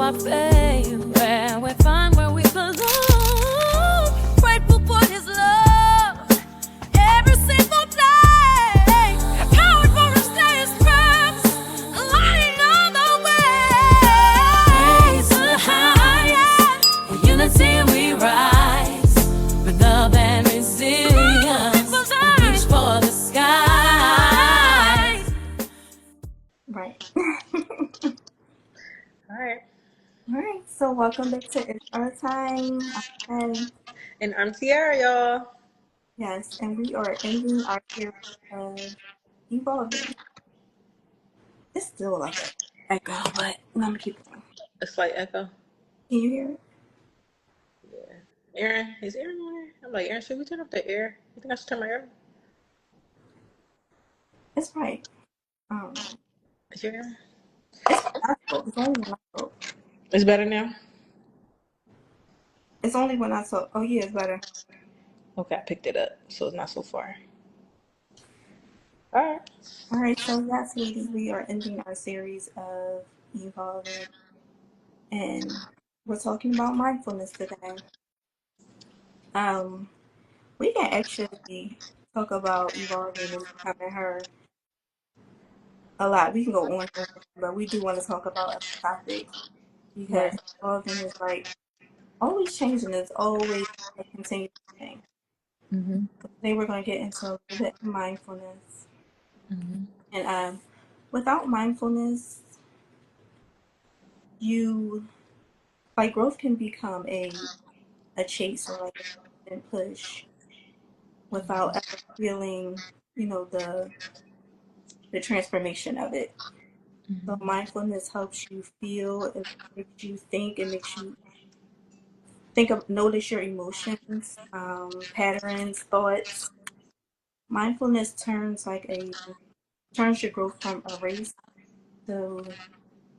our faith, where we find where we belong. Grateful for his love every single day. Empowered for his days past, lighting on the way. Raise to the heights, with unity we rise, with love and resilience, we reach for the skies. Right. All right. All right. So welcome back to It's Our Time. And And I'm Tiara, y'all. yes, and we are ending our series of evolving. It's still like an echo, but I'm gonna keep going. A slight echo. Can you hear it? Yeah. Aaron, is Aaron on there? I'm like, Aaron, should we turn off the air? You think I should turn my air? It's right. I don't know. Is your Aaron? It's when I spoke. It's only when I spoke. It's better now? It's only when I spoke. Oh yeah, it's better. Okay, I picked it up, so it's not so far. All right. All right. So yes, ladies, we are ending our series of evolving, and we're talking about mindfulness today. Um, we can actually talk about evolving and becoming her a lot. We can go on, but we do want to talk about other topics because Right. evolving is like always changing. It's always a continuous thing. Mm-hmm. Today we're going to get into a little bit of mindfulness, Mm-hmm. and without mindfulness, you like growth can become a chase or like a constant push without ever feeling, the transformation of it. So Mm-hmm. mindfulness helps you feel, it makes you think, it makes you notice your emotions, patterns, thoughts. Mindfulness turns your growth from a race to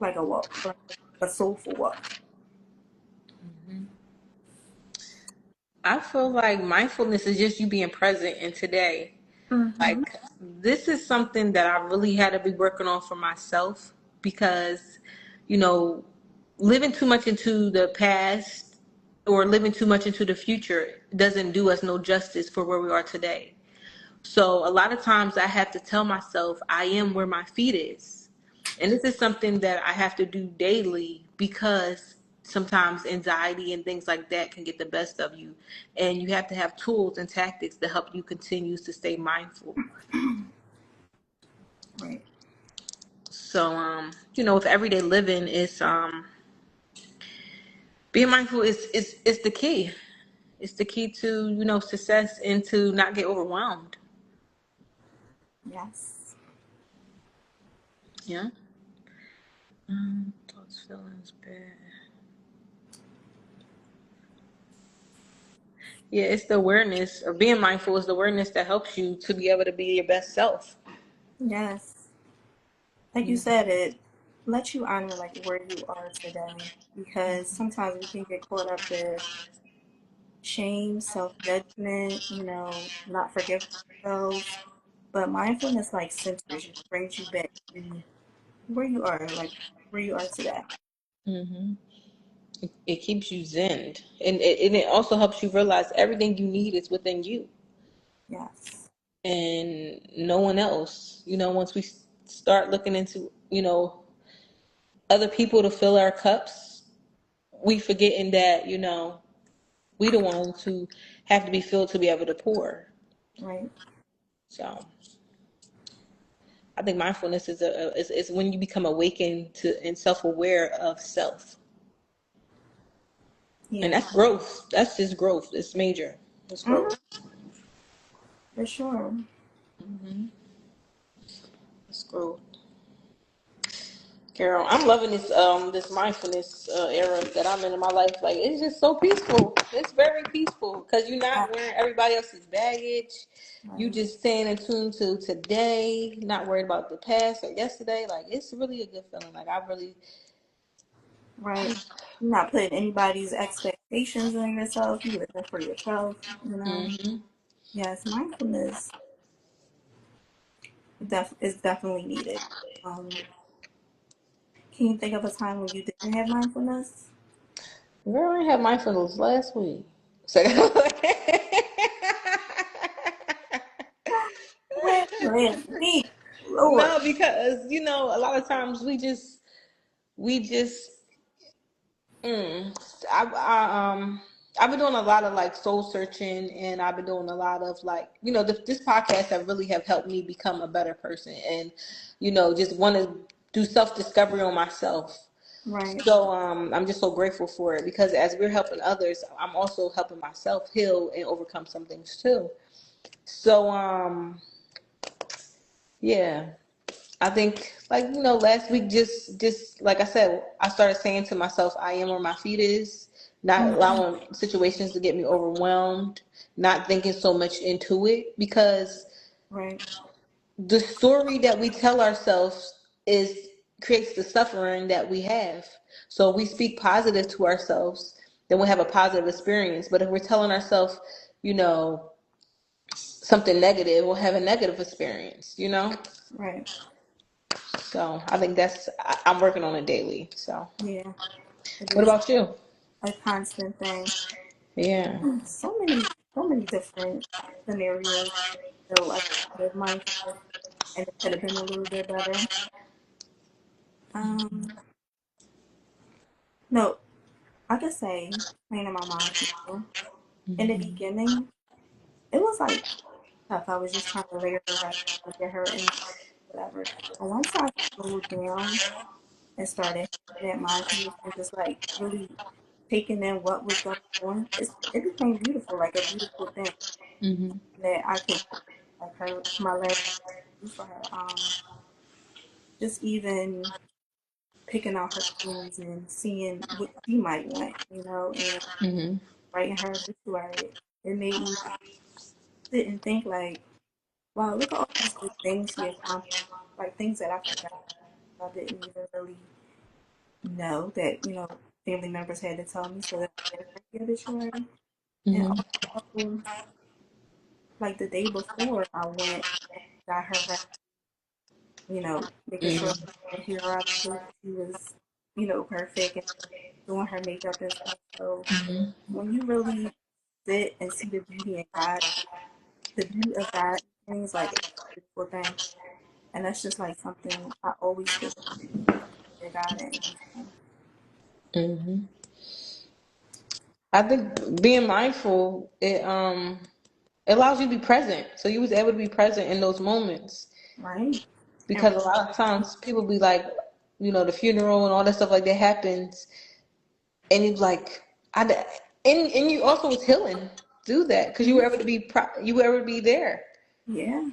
like a walk, like a soulful walk. Mm-hmm. I feel like mindfulness is just you being present in today. Mm-hmm. Like, this is something that I really had to be working on for myself because, you know, living too much into the past or living too much into the future doesn't do us no justice for where we are today. So a lot of times I have to tell myself I am where my feet is. And this is something that I have to do daily because sometimes anxiety and things like that can get the best of you. And you have to have tools and tactics to help you continue to stay mindful. Right. So, with everyday living, it's being mindful is the key. It's the key to success and to not get overwhelmed. Yes. Yeah. Thoughts, feelings, bad. Yeah, it's the awareness of being mindful. Is the awareness that helps you to be able to be your best self. Yes. Like you Yeah. said, it lets you honor like where you are today because sometimes we can get caught up with shame, self judgment, not forgiving ourselves. But mindfulness like centers you, brings you back to where you are, like where you are today. hmm It keeps you zen, and it also helps you realize everything you need is within you Yes. and no one else. Once we start looking into other people to fill our cups, we forgetting that we the ones who have to be filled to be able to pour. Right. So I think mindfulness is when you become awakened to and self aware of self, and Yeah. that's growth. That's just growth. It's major. It's Hmm. growth. For sure. It's growth. Carol, I'm loving this mindfulness era that I'm in my life. Like, it's just so peaceful. It's very peaceful because you're Yeah. not wearing everybody else's baggage. You Right. just staying in tune to today, not worried about the past or yesterday. Like, it's really a good feeling. Like, I really. Right. You're not putting anybody's expectations on yourself. You living for yourself. Hmm Yes, mindfulness is definitely needed. Um, Can you think of a time when you didn't have mindfulness? Girl, I had mindfulness last week. So Last week, Lord. no, because a lot of times we just Mm. I've been doing a lot of like soul searching, and I've been doing a lot of like this podcast have really have helped me become a better person, and just want to do self discovery on myself. Right, So I'm just so grateful for it because as we're helping others, I'm also helping myself heal and overcome some things too. So yeah. I think like last week just like I said, I started saying to myself, I am where my feet is, not mhm, allowing situations to get me overwhelmed, not thinking so much into it because right, the story that we tell ourselves is creates the suffering that we have. So if we speak positive to ourselves, then we'll have a positive experience. But if we're telling ourselves, you know, something negative, we'll have a negative experience. right. So I think I'm working on it daily. So Yeah, it what is about you? a constant thing. Yeah. So many different scenarios. So I live mindfulness, and it could have been a little bit better. Um, no, I could say training my mom more. In the beginning, it was like tough. I was just trying to lay her rest, get her in whatever. But once I slowed down and started having that mindfulness and just like really taking in what was going on, it became beautiful, like a beautiful thing Mhm. that I could like her my last do for her. Just even picking out her clothes and seeing what she might want, and Mhm. writing her obituary. It made me sit and think like, wow, look at all these good things she accomplished, like things that I forgot. I didn't even really know that, family members had to tell me so that I could write the obituary. And Mhm. also, like the day before, I went and got her ready, making sure Mhm. her hair up so she was, perfect and doing her makeup and stuff. So Mhm. when you really sit and see the beauty in God, the beauty of God, things like it's a beautiful thing. And that's just like something I always could see God in everything. Mhm. I think being mindful it allows you to be present. So you was able to be present in those moments Right? And because a lot of times people be like, the funeral and all that stuff like that happens, and you like, and you also was healing through that because you mhm, were able to you were able to be there. yeah,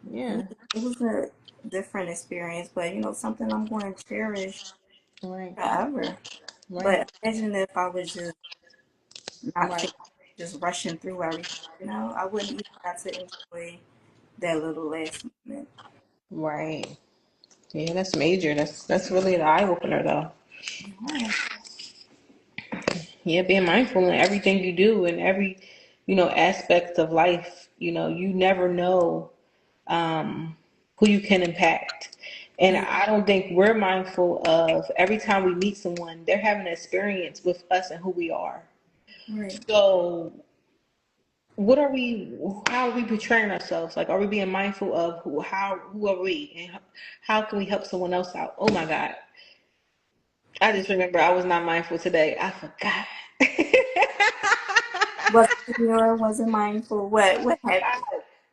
Yeah. it was a different experience, but something I'm going to cherish Right. forever. Right. But imagine if I was just not Right. thinking, just rushing through everything. I wouldn't even have to enjoy that little last moment. Right. Yeah, that's major. That's really an eye opener though. Yeah, Yeah, being mindful in everything you do and every, aspect of life. You never know who you can impact. And yeah, I don't think we're mindful of every time we meet someone, they're having an experience with us and who we are. right, So what are we how are we portraying ourselves? Like, are we being mindful of who are we and how can we help someone else out? Oh my God. I yeah. just remember I was not mindful today. I forgot. Wasn't pure, wasn't mindful. What I happened? forgot.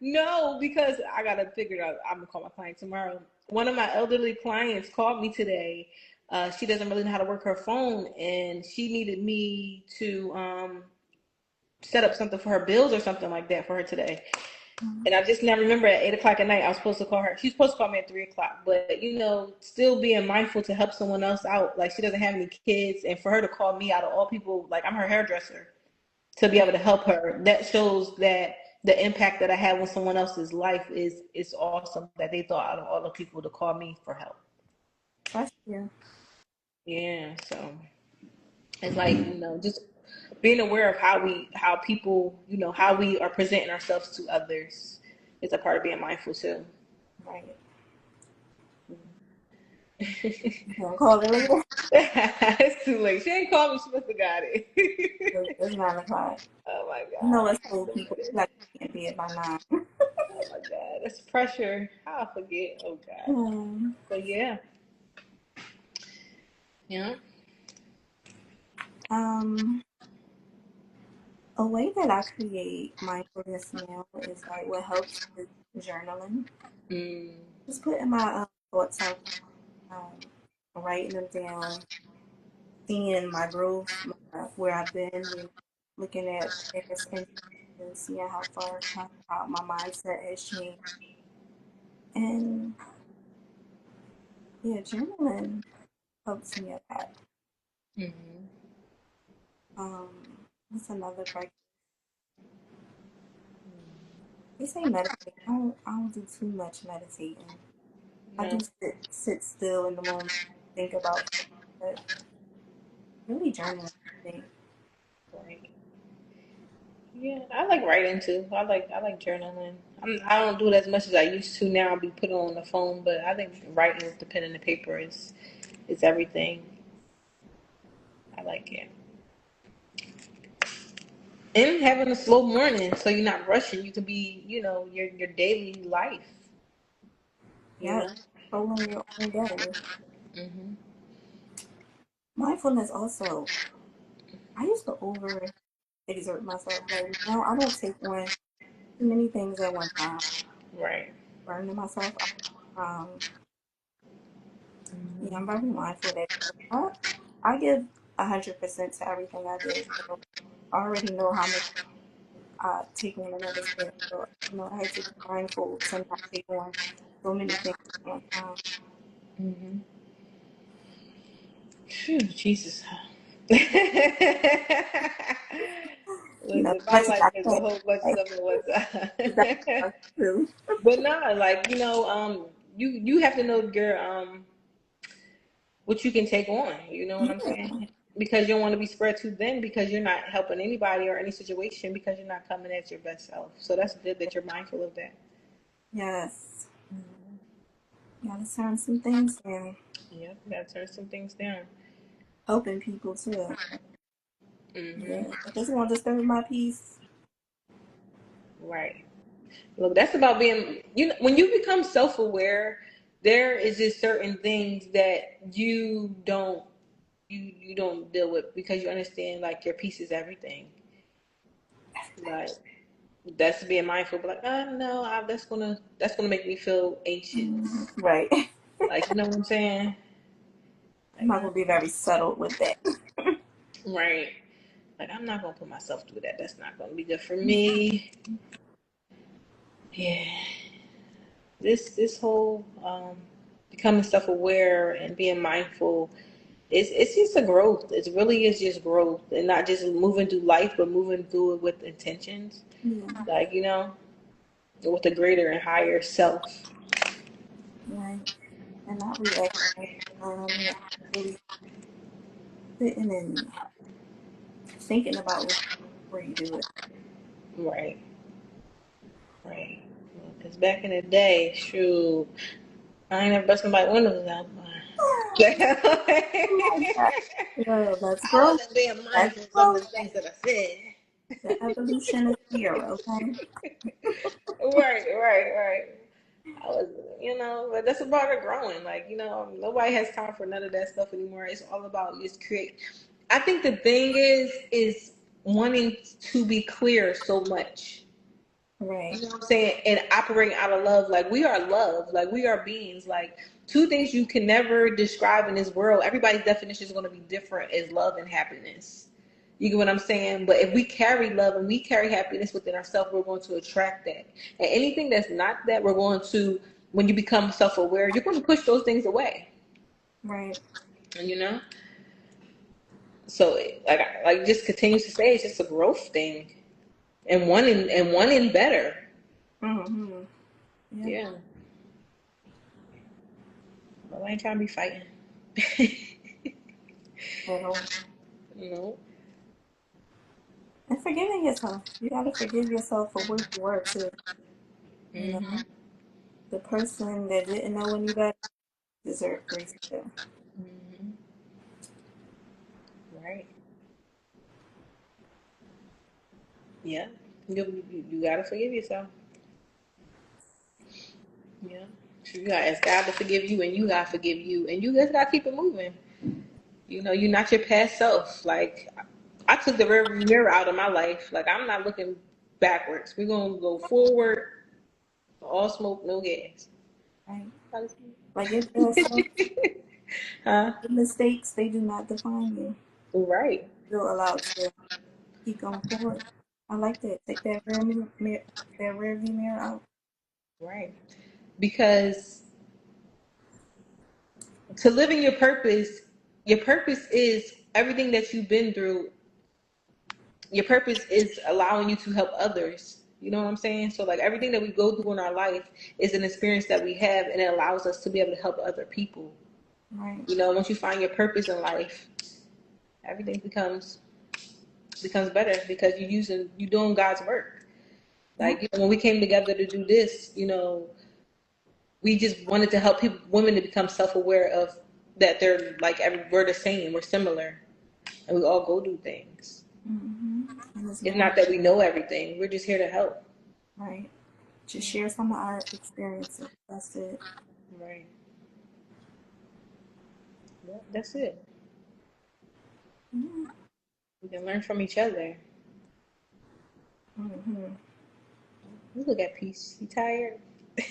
No, because I gotta figure it out. I'm gonna call my client tomorrow. One of my elderly clients called me today. She doesn't really know how to work her phone, and she needed me to set up something for her bills or something like that for her today. Mhm. And I just now remember at 8 o'clock at night, I was supposed to call her. She's supposed to call me at 3 o'clock, but still being mindful to help someone else out. Like, she doesn't have any kids, and for her to call me out of all people, like, I'm her hairdresser, to be able to help her, that shows that the impact that I have on someone else's life is awesome. That they thought out of all the people to call me for help. Trust you. Yeah, so it's like just being aware of how people how we are presenting ourselves to others is a part of being mindful too. Right. You can call it later. It's too late. She ain't called me. She must have got it. It's 9 o'clock. Oh my You know, God. let's old people like you can't be it by 9. Oh my God. That's pressure. I'll forget. Oh God. Hmm. But yeah. Yeah. Um, a way that I create mindfulness now is like what helps is journaling. Mm. Just putting my thoughts out, writing them down, seeing my growth, where I've been, looking at past and seeing how far I've come, how my mindset has changed. And yeah, journaling helps me a lot. Mm-hmm. What's another practice? They say meditate. I don't do too much meditating. I No. do sit still in the moment, think about things, but really journaling, I think. Right. Yeah, I like writing too. I like journaling. I don't do it as much as I used to now. I'll be putting on the phone, but I think writing with the pen and the paper is everything. I like it. And having a slow morning, so you're not rushing. You can be, your daily life. You Yeah, know. controlling your own day. Mhm. Mindfulness also. I used to over exert myself. Like now, I don't take on too many things at one time, Right. burning myself out. Yeah, Mhm. I'm very mindful that I give 100% to everything I do. So I already know how much I take on another step. So I had to be mindful to not take on so many things at one time. Mhm. Phew, Jesus. Listen, my Much as life I is a can, whole bunch of like, stuff at one that's time. what I do. But nah, like you have to know your what you can take on. You know what I'm Yeah, saying? Because you don't want to be spread too thin because you're not helping anybody or any situation because you're not coming at your best self. So that's good that you're mindful of that. yes. Gotta turn some things down. Yep, you gotta turn some things down. Helping people too. Hmm. Yeah, if it's gonna disturb my peace, Right. Look, that's about being when you become self-aware, there is just certain things that you don't deal with because you understand like your peace is everything. Like that's being mindful, but like, oh no, that's gonna make me feel anxious. right? Like you know what I'm saying? I'm Like not gonna be very settled with that. right. Like I'm not gonna put myself through that. That's not gonna be good for me. Yeah. This whole becoming self aware and being mindful, it's just a growth. It really is just growth, and not just moving through life, but moving through it with intentions, Yeah, like with a greater and higher self. right. And not reacting. Yeah, really sitting and thinking about what before you do it. Right, right. Because back in the day, shoot, I ain't never bust nobody's windows out. Oh my God. Yeah, let's I grow. wasn't being Let's mindful of some of grow. the things that I said. The evolution is here. Okay. Right, right, right. I was, but that's about it growing. Like, nobody has time for none of that stuff anymore. It's all about just create. I think the thing is wanting to be clear so much. You Right. know what I'm saying? And operating out of love. Like we are love. Like we are beings. Like two things you can never describe in this world. Everybody's definition is going to be different is love and happiness. You get what I'm saying? But if we carry love and we carry happiness within ourselves, we're going to attract that. And anything that's not that, we're going to, when you become self aware, you're going to push those things away. Right. And so like just continues to say, it's just a growth thing and wanting better. Mm-hmm. Yeah. Yeah. Well, I ain't trying to be fighting. At all. you know. And forgiving yourself. You gotta forgive yourself for where you were too. You know, Hmm. the person that didn't know any better. deserve grace too. Hmm. Right. Yeah. You gotta forgive yourself. Yeah. So you gotta ask God to forgive you, and you gotta forgive you, and you just gotta keep it moving. You know, you're not your past self. Like, I took the rearview mirror out of my life. Like, I'm not looking backwards. We're gonna go forward. All smoke, no gas. Right? Like your past self, Huh? your mistakes, they do not define you. Right. You're allowed to keep going forward. I like that. Take that rear view mirror out. Right. Because to living your purpose is everything that you've been through. Your purpose is allowing you to help others. You know what I'm saying? So like everything that we go through in our life is an experience that we have, and it allows us to be able to help other people. Right. You know, once you find your purpose in life, everything becomes better because you're doing God's work. Yeah. Like, you know, when we came together to do this, you know, we just wanted to help women to become self-aware of that they're like we're the same, we're similar, and we all go through things. Mm-hmm. And it's It's normal. not that we know everything; we're just here to help. Right. Just share some of our experiences. That's it. Right. Yeah, that's it. Yeah. We can learn from each other. Mm-hmm. You look at peace. You tired?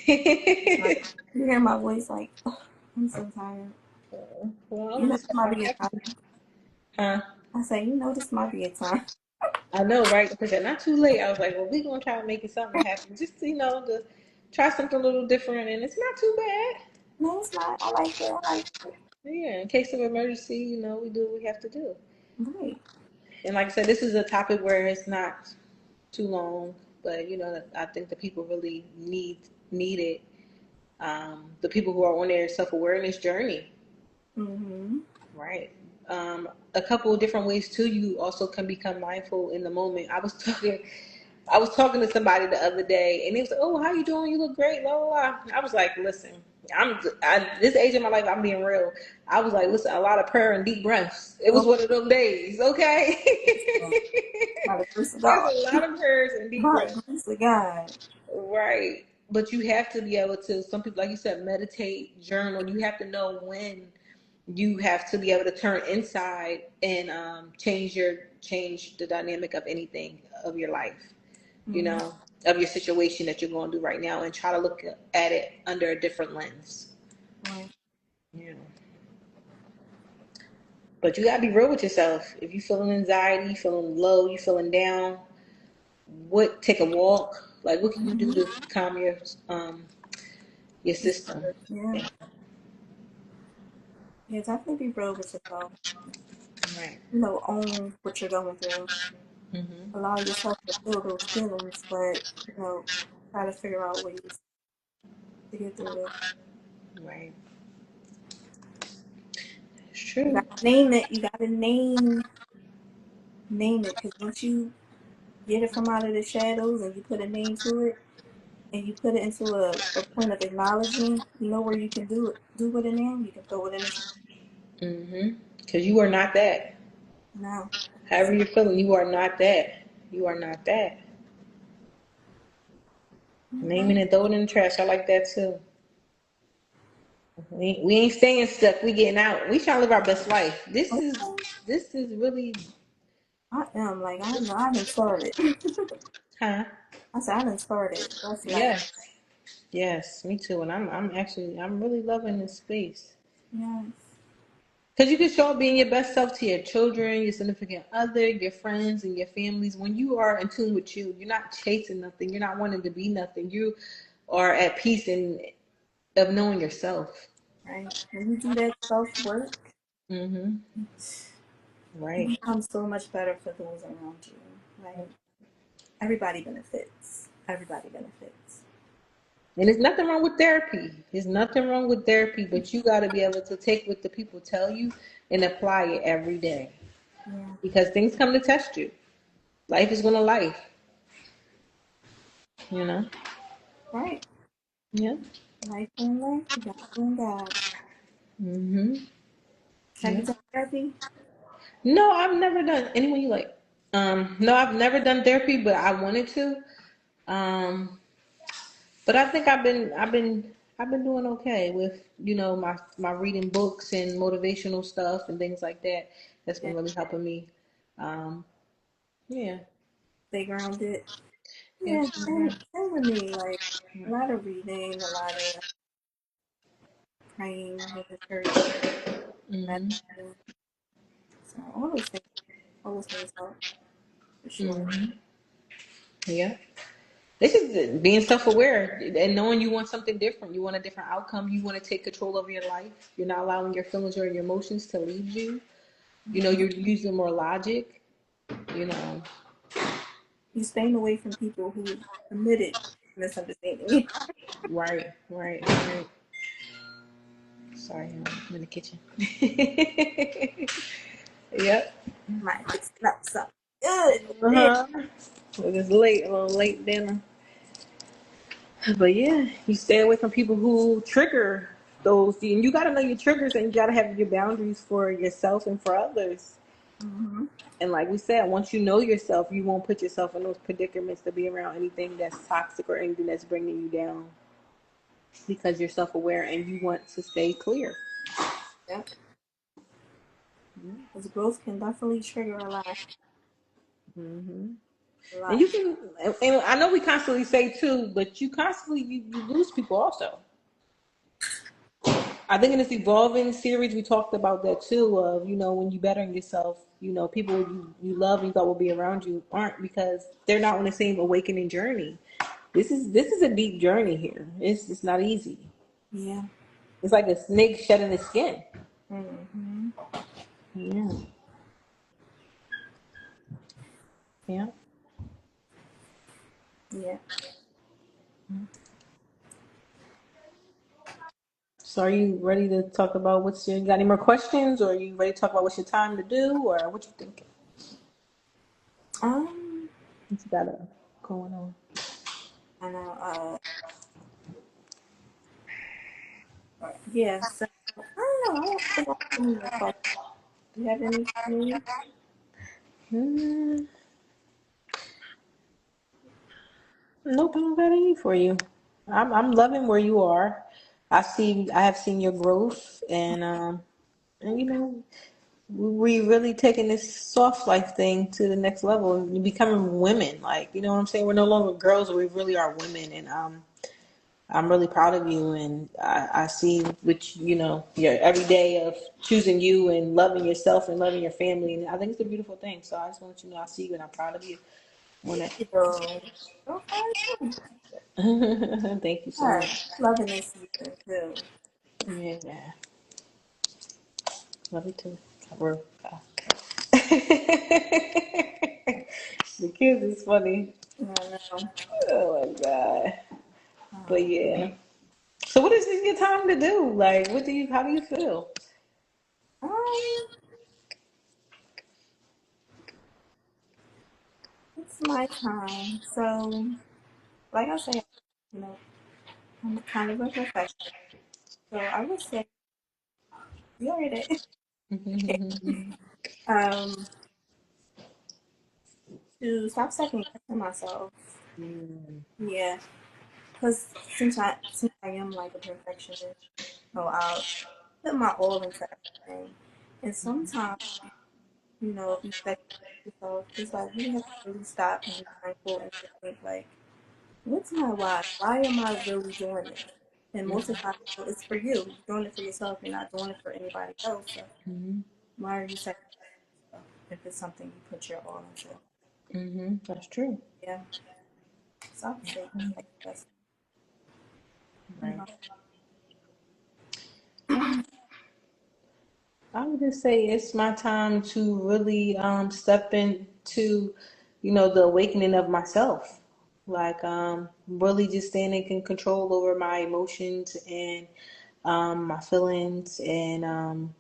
Right. You hear my voice like, "Ugh, I'm so tired." Well, You I'm know, just this might be a time. happy. Huh? I say, you know, this might be a time. I know, right? Because they're not too late. I was like, well, we're gonna try to make it something happen. Just to try something a little different, and it's not too bad. No, it's not. I like it. I like it. Yeah, in case of emergency, we do what we have to do. Right. And like I said, this is a topic where it's not too long, but I think the people really need it. The people who are on their self awareness journey, Mm-hmm. right? A couple of different ways too. You also can become mindful in the moment. I was talking to somebody the other day, and he was like, "Oh, how you doing? You look great." Blah blah blah. I was like, "Listen, this age of my life, I'm being real." I was like, "Listen, a lot of prayer and deep breaths. It was Oh, one of them days, okay?" by the grace of There's God. a lot of prayers and deep By breaths, the grace of God. right? But you have to be able to. Some people, like you said, meditate, journal. You have to know when you have to be able to turn inside and change the dynamic of anything of your life, you Mm-hmm. know, of your situation that you're going through right now, and try to look at it under a different lens. Right. You know, but you gotta be real with yourself. If you feeling anxiety, you feeling low, you feeling down, take a walk. Like, what can you do Mm-hmm. to calm your system? Yeah. Yeah, Yeah, definitely be real with yourself. right. You know, own what you're going through. Hmm. Allow yourself to feel those feelings, but, you know, try to figure out ways to get through it. Right. It's You true. gotta name it. You gotta name it. Because once you get it from out of the shadows and you put a name to it and you put it into a point of acknowledgement, you know where you can do with it now. You can throw it in the trash Hmm. Because you are not that. now. However you're feeling, you are not that. You are not that. Okay. Naming and throwing in the trash. I like that too. We ain't staying stuck. We getting out. We trying to live our best life. Okay. This is really, I am like I know I done started. huh? I said I done started. Trust me, I done. Yes, yes, me too. And I'm really loving this space Yes. because you can show up being your best self to your children, your significant other, your friends, and your families. When you are in tune with you, you're not chasing nothing. You're not wanting to be nothing. You are at peace and of knowing yourself. Right. When you do that self work, Mm-hmm. it Right. becomes so much better for those around you. Like everybody benefits. Everybody benefits. And there's nothing wrong with therapy. There's nothing wrong with therapy, but you got to be able to take what the people tell you and apply it every day Yeah. because things come to test you. Life is going to life, you know? Right. Yeah. Life and life. You got to God. Mm-hmm. Have you Yeah. done therapy? No, I've never done anyone you like. No, I've never done therapy, but I wanted to. Um, but I think I've been doing okay with my reading books and motivational stuff and things like that. That's Yeah, been really helping me. Um, yeah, stay grounded. Yeah, absolutely. same with me. Like a Right. lot of reading, a lot of praying, going to church, Mm-hmm. meditating. So all those things help for sure. Mm-hmm. Yeah. This is being self-aware and knowing you want something different. You want a different outcome. You want to take control of your life. You're not allowing your feelings or your emotions to lead you. Hmm. You're using more logic. You know. You staying away from people who committed misunderstanding you. Right. Right. Right. Sorry, I'm in the kitchen. Yep. Might fixing up something good. Yeah. Uh-huh. It's late, a little late dinner. But yeah, you stay away from people who trigger those. And you got to know your triggers and you got to have your boundaries for yourself and for others. Hmm. And like we said, once you know yourself, you won't put yourself in those predicaments to be around anything that's toxic or anything that's bringing you down because you're self aware and you want to stay clear. Yep. Because growth can definitely trigger a lot. Mm-hmm. A And lot. you can, and I know we constantly say too, but you constantly you lose people also. I think in this evolving series we talked about that too. Of when you bettering yourself, people you love and you thought would be around you aren't because they're not on the same awakening journey. This is a deep journey here. It's not easy. Yeah. It's like a snake shedding its skin. Hmm. Yeah, yeah. Yeah. So are you ready to talk about you got any more questions, or are you ready to talk about what's your time to do, or what you thinking? Um, What you got going on? I know. Yeah. So I don't know. I don't think I have any more questions. You have any for me? Hmm. Nope, I don't got any for you. I'm loving where you are. I have seen your growth, and we really taking this soft life thing to the next level and becoming women. Like, you know what I'm saying? We're no longer girls, we really are women, and I'm really proud of you, and I see which your every day of choosing you and loving yourself and loving your family, and I think it's a beautiful thing. So I just want you to know I see you and I'm proud of you. On it. You know, so far too. Thank you so Hi. much. Loving this season too. Yeah, love you too. We're, the kids is funny. I know. Oh my god. But Um, yeah. So what is this your time to do? Like, how do you feel? um, it's my time. So, like I said, you know, I'm kind of a perfectionist. So I would say you already did. Um, to stop second guessing myself. Yeah, because since I am like a perfectionist, so I'll put my all into everything, and sometimes if you second guess yourself, it's like you have to really stop and be mindful and just think like, what's my why? Why am I really doing this? And most of the time, it's for you. You're doing it for yourself. You're not doing it for anybody else. So Mm-hmm. why are you second guessing yourself if it's something you put your all into? Mm-hmm. That's true. Yeah. So I would say like that's what Right. about I would just say it's my time to really step into, the awakening of myself. Like really just standing in control over my emotions and my feelings and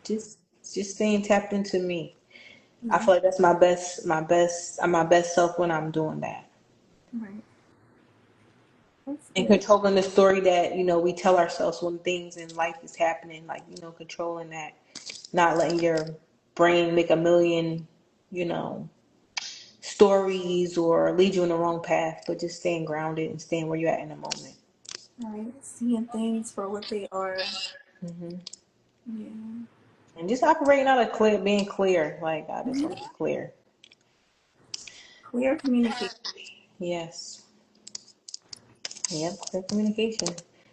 just just staying tapped into me. I yeah, feel like that's my best self when I'm doing that. right. That's And good. controlling the story that, we tell ourselves when things in life is happening, like, controlling that, not letting your brain make a million, you know, stories or lead you in the wrong path, but just staying grounded and staying where you're at in the moment. Right. Seeing things for what they are. Hmm. Yeah. And just operating out of clear, being clear. Like, I just Mhm. want to be clear. Clear communication. Yes. Yep, clear communication.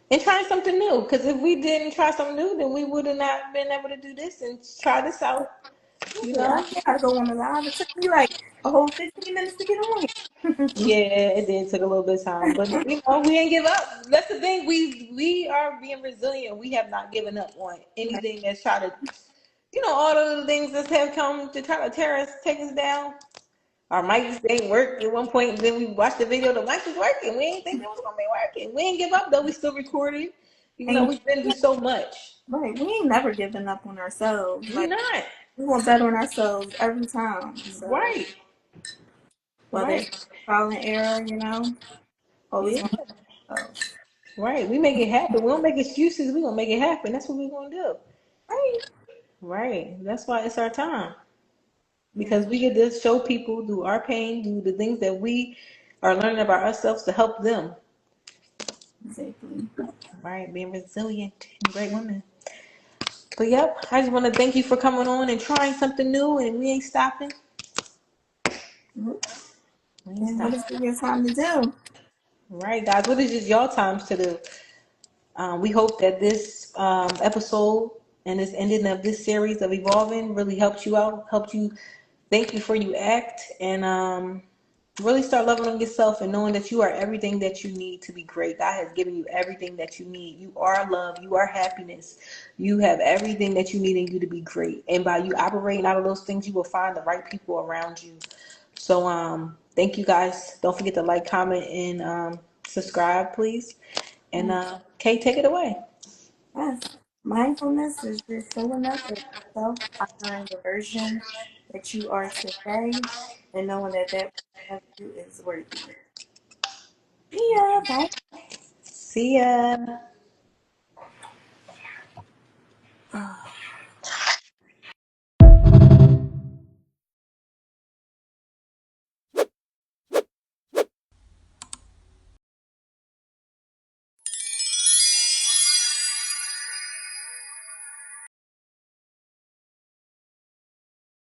And trying something new. Because if we didn't try something new, then we would have not been able to do this and try this out, you Yeah, know? I gotta go on the live. It took me like a whole 15 minutes to get on here. Yeah, it did take a little bit of time. But, we ain't give up. That's the thing. We are being resilient. We have not given up on Right. anything that's tried to, all of the things that have come to try to tear us, take us down. Our mics didn't work at one point. Then we watched the video. The mic was working. We didn't think it was gonna be working. We didn't give up though. We still recorded. Even though And we've been through so much. right, we ain't never giving up on ourselves. We Like not. we want better on ourselves every time. So Right. whether it's Right. trial and error, always Yeah. want ourselves. Right. We make it happen. We don't make excuses. We gonna make it happen. That's what we gonna do. Right. Right. That's why it's our time. Yes, Because we get to show people through our pain, through the things that we are learning about ourselves to help them. exactly. Right. Being resilient and great women. But yep, I just want to thank you for coming on and trying something new, and we ain't stopping. Mhm. We ain't And what is stopping. it your time to do? Right, guys. What is just your times to do? We hope that this episode and this ending of this series of evolving really helped you out, helped you think before you act, and really start loving on yourself and knowing that you are everything that you need to be great. God has given you everything that you need. You are love. You are happiness. You have everything that you need in you to be great. And by you operating out of those things, you will find the right people around you. So thank you guys. Don't forget to like, comment, and subscribe, please. And Yes. Kay, take it away. Yes. Mindfulness is just showing up as yourself, honoring the version that you are today, and knowing that that version of you is worthy. Yeah, bye. See ya.